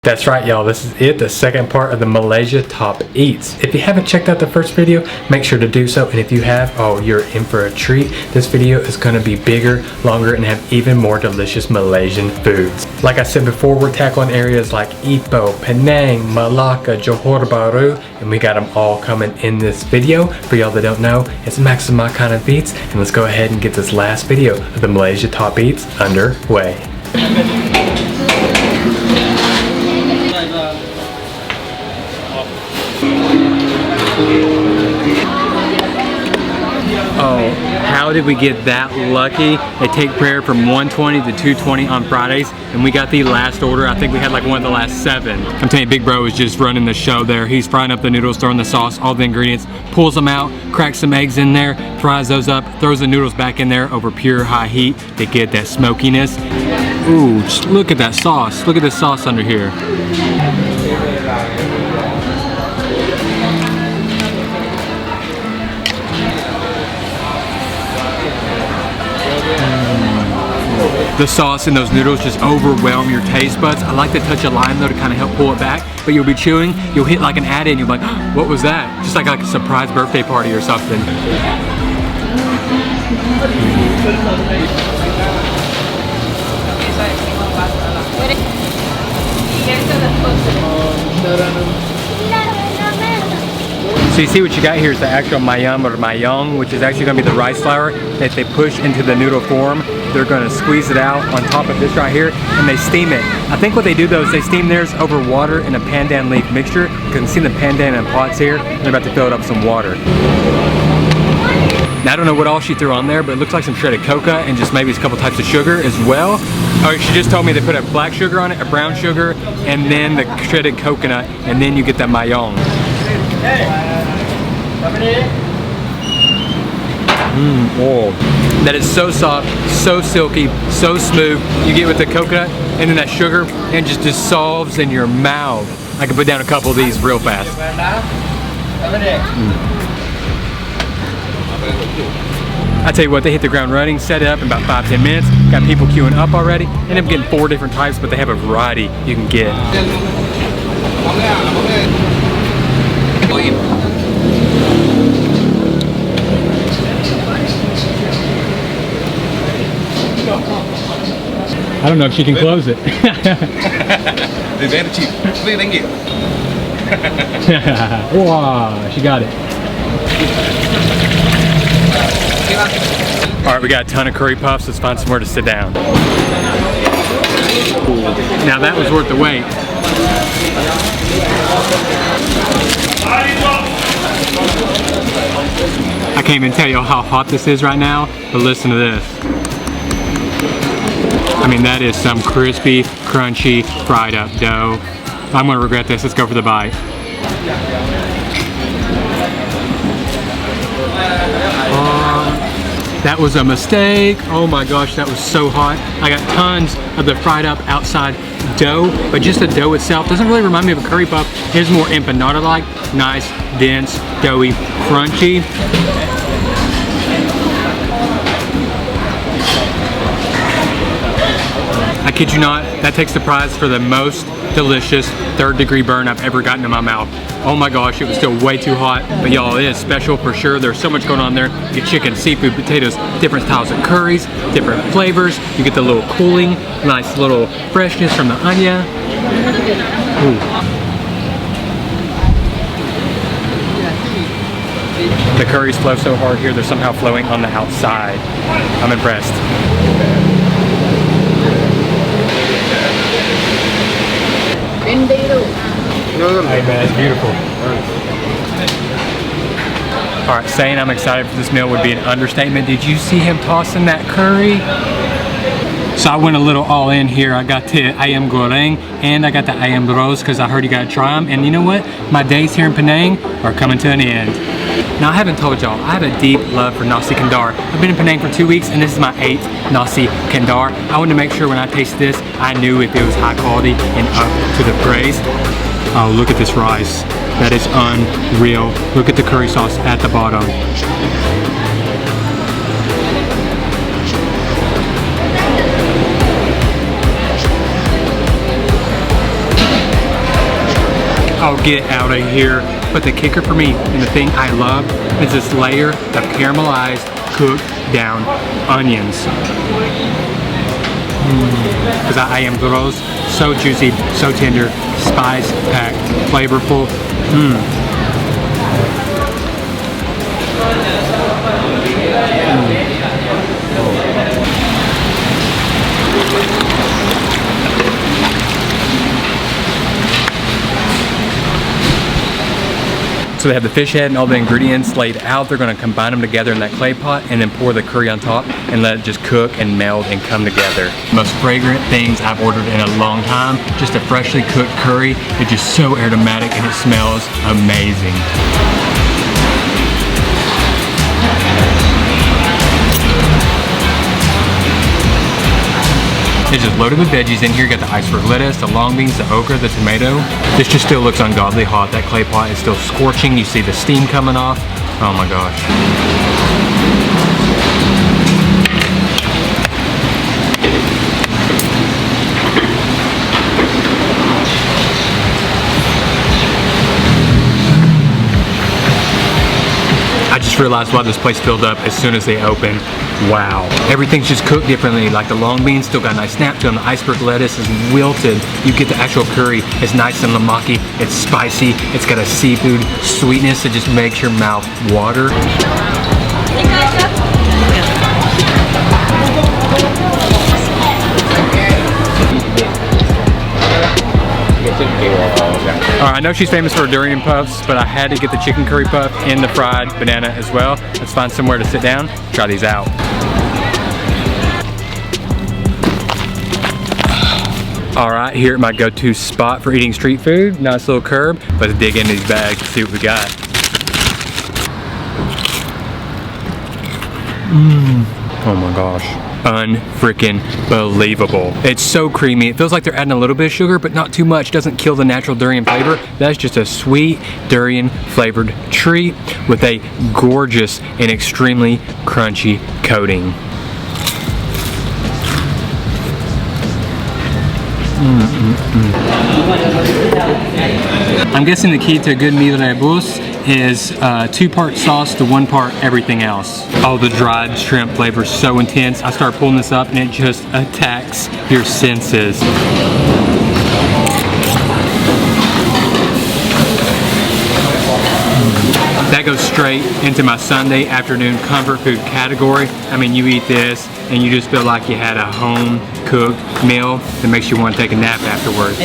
That's right, y'all, this is it, the second part of the Malaysia Top Eats. If you haven't checked out the first video, make sure to do so, and if you have, oh, you're in for a treat. This video is going to be bigger, longer, and have even more delicious Malaysian foods. Like I said before, we're tackling areas like Ipoh, Penang, Malacca, Johor Bahru, and we got them all coming in this video. For y'all that don't know, it's Max and my kind of eats, and let's go ahead and get this last video of the Malaysia Top Eats underway. Oh, how did we get that lucky? They take prayer from 120 to 220 on Fridays, and we got the last order. I think we had like one of the last 7. I'm telling you, Big Bro is just running the show there. He's frying up the noodles, throwing the sauce, all the ingredients, pulls them out, cracks some eggs in there, fries those up, throws the noodles back in there over pure high heat to get that smokiness. Ooh, just look at that sauce. Look at the sauce under here. The sauce and those noodles just overwhelm your taste buds. I like the touch of lime though to kind of help pull it back, but you'll be chewing, you'll hit like an add-in, you'll be like, oh, what was that? Just like a surprise birthday party or something. So you see what you got here is the actual mayam or mayong, which is actually going to be the rice flour that they push into the noodle form. They're going to squeeze it out on top of this right here, and they steam it. I think what they do though is they steam theirs over water in a pandan leaf mixture. You can see the pandan in pots here. They're about to fill it up with some water. Now I don't know what all she threw on there, but it looks like some shredded coca and just maybe a couple types of sugar as well. Oh, she just told me they put a black sugar on it, a brown sugar, and then the shredded coconut, and then you get that mayong. Oh. That is so soft, so silky, so smooth. You get with the coconut and then that sugar, and just dissolves in your mouth. I can put down a couple of these real fast. I tell you what, they hit the ground running, set it up in about 5-10 minutes. Got people queuing up already, and I'm getting 4 different types, but they have a variety you can get. I don't know if she can close it. Wow, she got it. All right, we got a ton of curry puffs. Let's find somewhere to sit down. Now that was worth the wait. I can't even tell you how hot this is right now, but listen to this. I mean, that is some crispy, crunchy, fried up dough. I'm gonna regret this. Let's go for the bite. That was a mistake. Oh my gosh, that was so hot. I got tons of the fried up outside dough, but just the dough itself doesn't really remind me of a curry puff. It's more empanada-like, nice, dense, doughy, crunchy. I kid you not, that takes the prize for the most delicious 3rd-degree burn I've ever gotten in my mouth. Oh my gosh, it was still way too hot, but y'all, it is special for sure. There's so much going on there. You get chicken, seafood, potatoes, different styles of curries, different flavors. You get the little cooling, nice little freshness from the onion. Ooh. The curries flow so hard here, they're somehow flowing on the outside. I'm impressed. Hey man, it's beautiful. Alright, saying I'm excited for this meal would be an understatement. Did you see him tossing that curry? So I went a little all in here. I got the ayam goreng and I got the ayam ros because I heard you gotta try them. And you know what? My days here in Penang are coming to an end. Now I haven't told y'all, I have a deep love for Nasi kandar. I've been in Penang for 2 weeks and this is my 8th Nasi kandar. I wanted to make sure when I tasted this, I knew if it was high quality and up to the praise. Oh, look at this rice. That is unreal. Look at the curry sauce at the bottom. Oh, get out of here. But the kicker for me, and the thing I love, is this layer of caramelized, cooked down onions. Because I am gross, so juicy, so tender, spice packed, flavorful. So they have the fish head and all the ingredients laid out. They're gonna combine them together in that clay pot and then pour the curry on top and let it just cook and meld and come together. Most fragrant things I've ordered in a long time. Just a freshly cooked curry. It's just so aromatic and it smells amazing. It's just loaded with veggies in here. You got the iceberg lettuce, the long beans, the okra, the tomato. This just still looks ungodly hot. That clay pot is still scorching. You see the steam coming off. Oh my gosh. I just realized why this place filled up as soon as they opened. Wow. Everything's just cooked differently. Like the long beans still got a nice snap to them. The iceberg lettuce is wilted. You get the actual curry. It's nice and lamaki. It's spicy. It's got a seafood sweetness that just makes your mouth water. Alright, I know she's famous for her durian puffs, but I had to get the chicken curry puff and the fried banana as well. Let's find somewhere to sit down, try these out. Alright, here at my go-to spot for eating street food. Nice little curb. Let's dig into these bags and see what we got. Oh my gosh. Unfreaking believable. It's so creamy. It feels like they're adding a little bit of sugar, but not too much. Doesn't kill the natural durian flavor. That's just a sweet durian flavored treat with a gorgeous and extremely crunchy coating. I'm guessing the key to a good mie rebus is 2-part sauce to 1 part everything else. Oh, the dried shrimp flavor is so intense. I start pulling this up and it just attacks your senses. That goes straight into my Sunday afternoon comfort food category. I mean, you eat this and you just feel like you had a home cooked meal that makes you want to take a nap afterwards.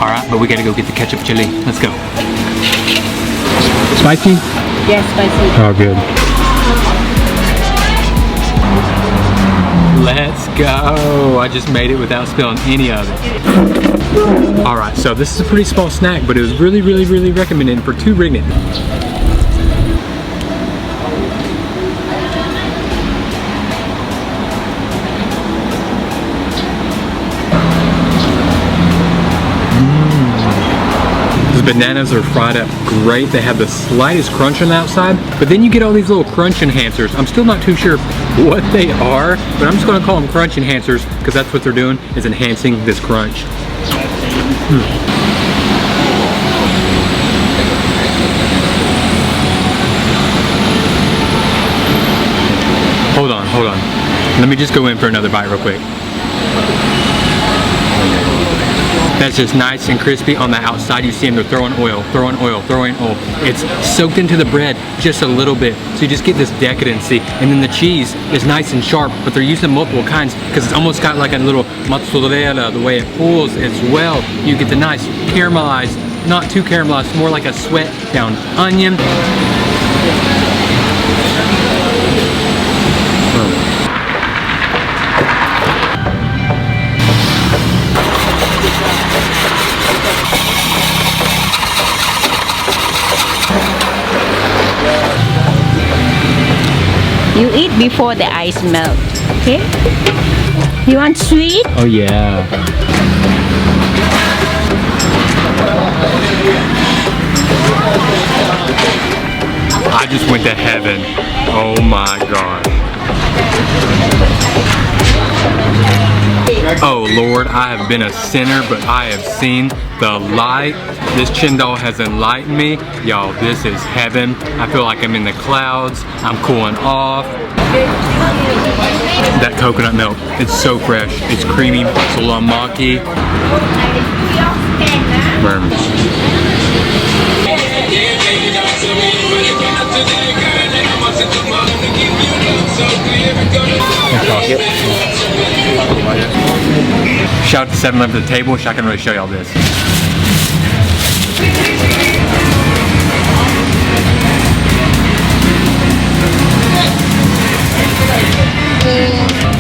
Alright, but we gotta go get the ketchup chili. Let's go. Spicy? Yes, spicy. Oh, good. Let's go. I just made it without spilling any of it. Alright, so this is a pretty small snack, but it was really recommended for 2 ringgit. Bananas are fried up great. They have the slightest crunch on the outside, but then you get all these little crunch enhancers. I'm still not too sure what they are, but I'm just gonna call them crunch enhancers because that's what they're doing, is enhancing this crunch. Hold on. Let me just go in for another bite real quick. That's just nice and crispy on the outside. You see them, they're throwing oil. It's soaked into the bread just a little bit. So you just get this decadency. And then the cheese is nice and sharp, but they're using multiple kinds because it's almost got like a little mozzarella, the way it pulls as well. You get the nice caramelized, not too caramelized, more like a sweat down onion. You eat before the ice melt, okay? You want sweet? Oh yeah. I just went to heaven. Oh my gosh. Oh Lord, I have been a sinner, but I have seen the light. This chendol has enlightened me. Y'all, this is heaven. I feel like I'm in the clouds. I'm cooling off. That coconut milk, it's so fresh. It's creamy, it's a little maki. Shout out to 7-Eleven for the table. Wish I can really show y'all this.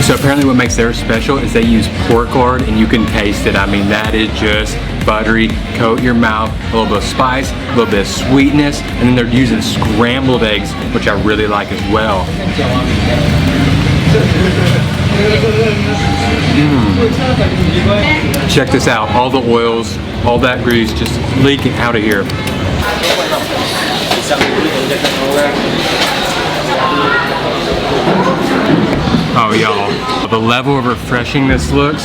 So apparently what makes theirs special is they use pork lard, and you can taste it. I mean, that is just buttery, coat your mouth, a little bit of spice, a little bit of sweetness, and then they're using scrambled eggs, which I really like as well. Check this out, all the oils, all that grease just leaking out of here. Oh y'all, the level of refreshing this looks.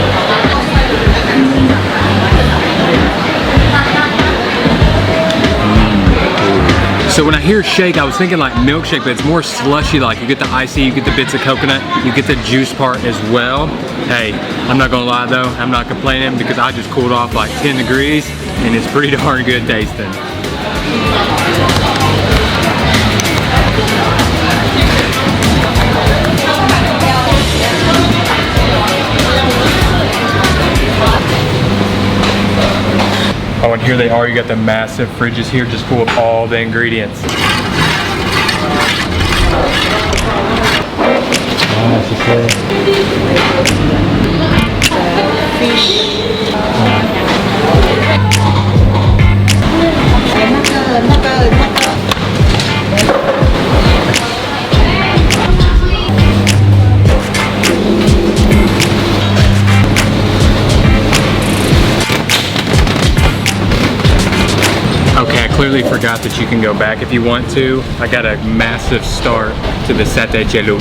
So when I hear shake, I was thinking like milkshake, but it's more slushy. Like you get the icy, you get the bits of coconut, you get the juice part as well. Hey, I'm not gonna lie though, I'm not complaining because I just cooled off like 10 degrees and it's pretty darn good tasting. Oh, and here they are. You got the massive fridges here just full of all the ingredients. Okay, I clearly forgot that you can go back if you want to. I got a massive start to the satay chelu.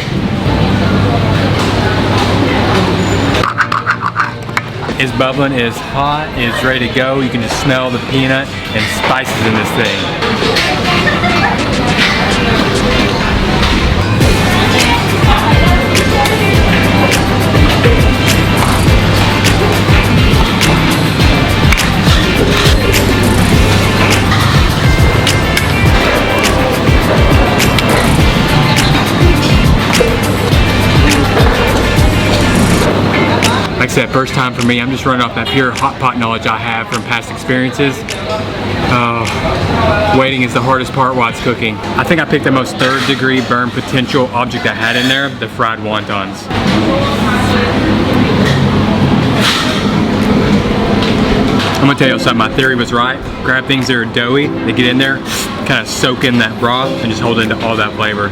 It's bubbling, it's hot, it's ready to go. You can just smell the peanut and spices in this thing. Like I said, first time for me. I'm just running off that pure hot pot knowledge I have from past experiences. Waiting is the hardest part while it's cooking. I think I picked the most third-degree burn potential object I had in there, the fried wontons. I'm gonna tell you something, my theory was right. Grab things that are doughy, they get in there, kind of soak in that broth, and just hold into all that flavor.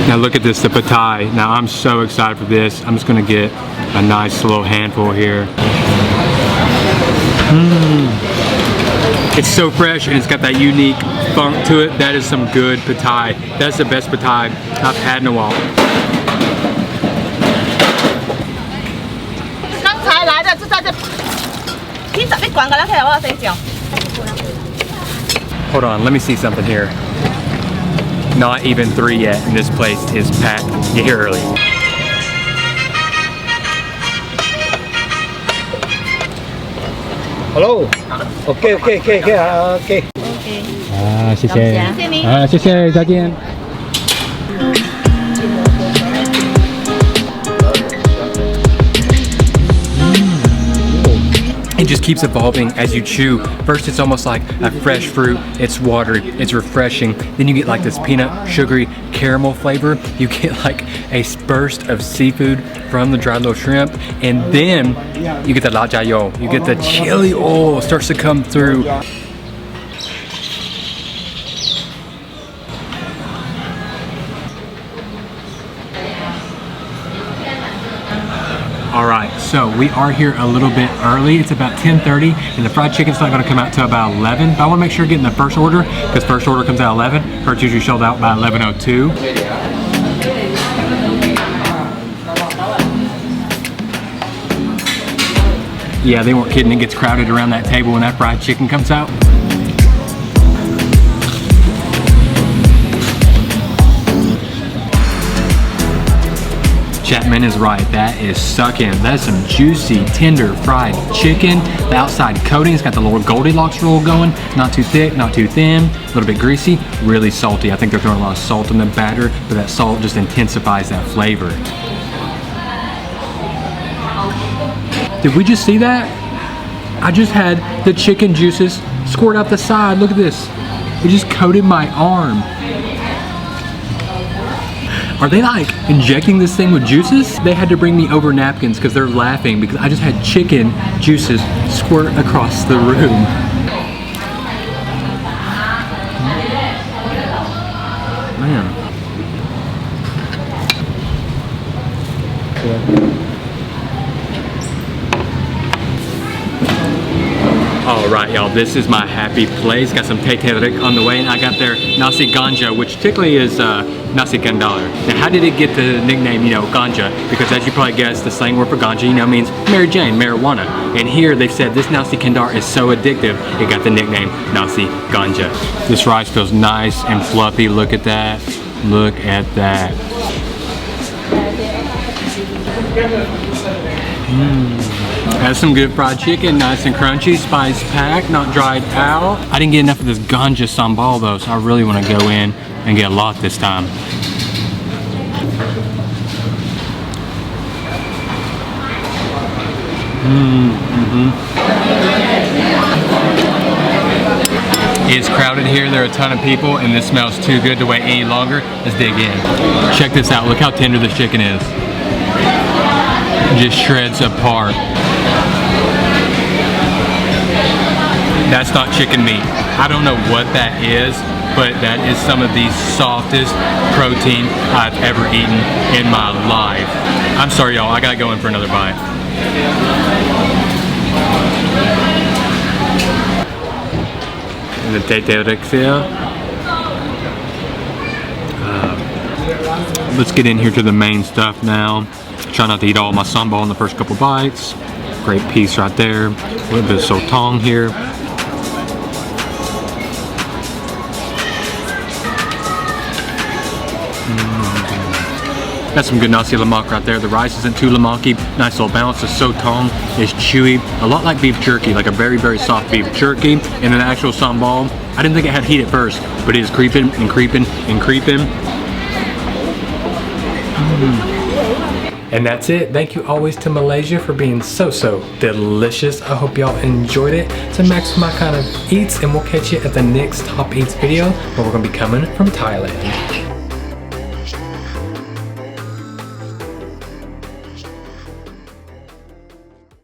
Now look at this, the pad thai. Now I'm so excited for this. I'm just gonna get a nice little handful here. It's so fresh and it's got that unique funk to it. That is some good pad thai. That's the best pad thai I've had in a while. Hold on, let me see something here. Not even 3 yet, and this place is packed. Get here early. Hello. Okay. 谢谢。谢谢，再见。 It just keeps evolving as you chew. First it's almost like a fresh fruit, it's watery, it's refreshing. Then you get like this peanut, sugary, caramel flavor. You get like a burst of seafood from the dried little shrimp. And then you get the lajayo, you get the chili oil starts to come through. All right, so we are here a little bit early. It's about 10:30, and the fried chicken's not gonna come out till about 11. But I wanna make sure getting the first order, because first order comes out 11. Hers usually sold out by 11:02. Yeah, they weren't kidding. It gets crowded around that table when that fried chicken comes out. Chapman is right, that is sucking. That's some juicy, tender fried chicken. The outside coating's got the little Goldilocks roll going. Not too thick, not too thin, a little bit greasy, really salty. I think they're throwing a lot of salt in the batter, but that salt just intensifies that flavor. Did we just see that? I just had the chicken juices squirt out the side. Look at this. It just coated my arm. Are they like injecting this thing with juices? They had to bring me over napkins because they're laughing because I just had chicken juices squirt across the room. Man. All right, y'all, this is my happy place. Got some teh tarik on the way, and I got their Nasi ganja, which typically is Nasi kandar. Now, how did it get the nickname, ganja? Because as you probably guessed, the slang word for ganja, means Mary Jane, marijuana. And here they said this Nasi kandar is so addictive, it got the nickname Nasi ganja. This rice feels nice and fluffy. Look at that. Look at that. Has some good fried chicken, nice and crunchy, spice packed, not dried out. I didn't get enough of this ganja sambal though, so I really want to go in and get a lot this time. It's crowded here, there are a ton of people, and this smells too good to wait any longer. Let's dig in. Check this out, look how tender this chicken is. Just shreds apart. That's not chicken meat. I don't know what that is, but that is some of the softest protein I've ever eaten in my life. I'm sorry, y'all, I gotta go in for another bite. And the teh tarik here. Let's get in here to the main stuff now. Try not to eat all my sambal in the first couple bites. Great piece right there. A little bit of sotong here. That's some good nasi lemak right there. The rice isn't too lemaki. Nice little balance. The sotong is chewy. A lot like beef jerky, like a very, very soft beef jerky. And then the actual sambal, I didn't think it had heat at first, but it is creeping and creeping and creeping. And that's it. Thank you always to Malaysia for being so delicious. I hope y'all enjoyed it. So Max my kind of eats, and we'll catch you at the next Top Eats video where we're gonna be coming from Thailand.